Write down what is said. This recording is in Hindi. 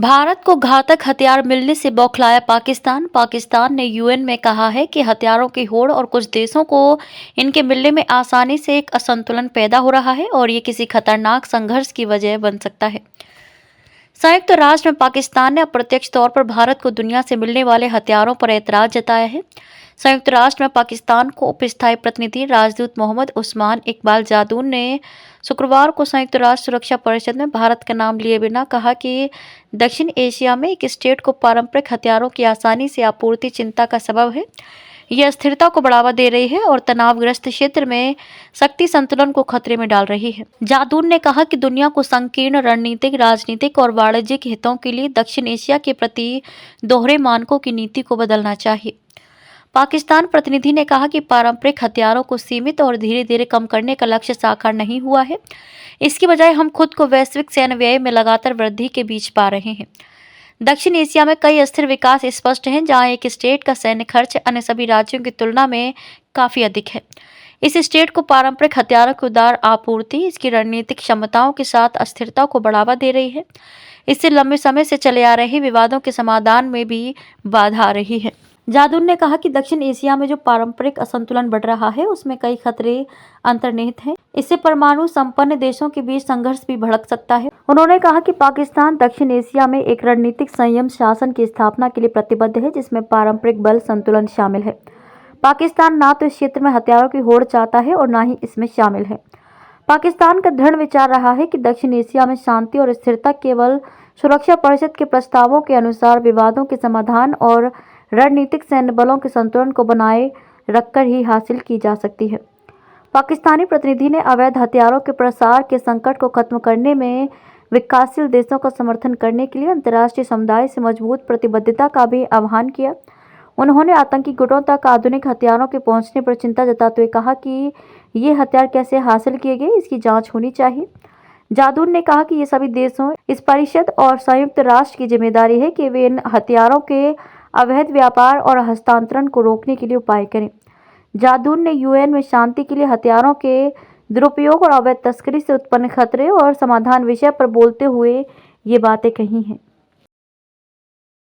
भारत को घातक हथियार मिलने से बौखलाया पाकिस्तान। पाकिस्तान ने यूएन में कहा है कि हथियारों की होड़ और कुछ देशों को इनके मिलने में आसानी से एक असंतुलन पैदा हो रहा है और ये किसी खतरनाक संघर्ष की वजह बन सकता है। संयुक्त राष्ट्र में पाकिस्तान ने अप्रत्यक्ष तौर पर भारत को दुनिया से मिलने वाले हथियारों पर ऐतराज जताया है। संयुक्त राष्ट्र में पाकिस्तान को उपस्थायी प्रतिनिधि राजदूत मोहम्मद उस्मान इकबाल जादून ने शुक्रवार को संयुक्त राष्ट्र सुरक्षा परिषद में भारत का नाम लिए बिना कहा कि दक्षिण एशिया में एक स्टेट को पारंपरिक हथियारों की आसानी से आपूर्ति चिंता का सबब है। यह अस्थिरता को बढ़ावा दे रही है और तनावग्रस्त क्षेत्र में शक्ति संतुलन को खतरे में डाल रही है। जादून ने कहा कि दुनिया को संकीर्ण रणनीतिक, राजनीतिक और वाणिज्यिक हितों के लिए दक्षिण एशिया के प्रति दोहरे मानकों की नीति को बदलना चाहिए। पाकिस्तान प्रतिनिधि ने कहा कि पारंपरिक हथियारों को सीमित और धीरे धीरे कम करने का लक्ष्य साकार नहीं हुआ है। इसकी बजाय हम खुद को वैश्विक सैन्य व्यय में लगातार वृद्धि के बीच पा रहे हैं। दक्षिण एशिया में कई अस्थिर विकास स्पष्ट हैं, जहां एक स्टेट का सैन्य खर्च अन्य सभी राज्यों की तुलना में काफी अधिक है। इस स्टेट को पारंपरिक हथियारों की उदार आपूर्ति इसकी रणनीतिक क्षमताओं के साथ अस्थिरता को बढ़ावा दे रही है। इससे लंबे समय से चले आ रहे विवादों के समाधान में भी बाधा आ रही है। जादून ने कहा कि दक्षिण एशिया में जो पारंपरिक असंतुलन बढ़ रहा है उसमें कई खतरे अंतर्निहित हैं। इससे परमाणु संपन्न देशों के बीच संघर्ष भी भड़क सकता है। उन्होंने कहा कि पाकिस्तान दक्षिण एशिया में एक रणनीतिक संयम शासन की स्थापना के लिए प्रतिबद्ध है, जिसमें पारंपरिक बल संतुलन शामिल है। पाकिस्तान ना तो इस क्षेत्र में हथियारों की होड़ चाहता है और ना ही इसमें शामिल है। पाकिस्तान का दृढ़ विचार रहा है कि दक्षिण एशिया में शांति और स्थिरता केवल सुरक्षा परिषद के प्रस्तावों के अनुसार विवादों के समाधान और रणनीतिक सैन्य बलों के संतुलन को बनाए रखकर ही हासिल की जा सकती है। पाकिस्तानी प्रतिनिधि ने अवैध हथियारों के प्रसार के संकट को खत्म करने में विकासशील देशों का समर्थन करने के लिए अंतर्राष्ट्रीय समुदाय से मजबूत प्रतिबद्धता का भी आह्वान किया। उन्होंने आतंकी गुटों तक आधुनिक हथियारों के पहुंचने पर चिंता जताते हुए कहा कि ये हथियार कैसे हासिल किए गए, इसकी जांच होनी चाहिए। जादून ने कहा कि ये सभी देशों, इस परिषद और संयुक्त राष्ट्र की जिम्मेदारी है कि वे इन हथियारों के अवैध व्यापार और हस्तांतरण को रोकने के लिए उपाय करें। जादून ने यूएन में शांति के लिए हथियारों के दुरुपयोग और अवैध तस्करी से उत्पन्न खतरे और समाधान विषय पर बोलते हुए ये बातें कही हैं।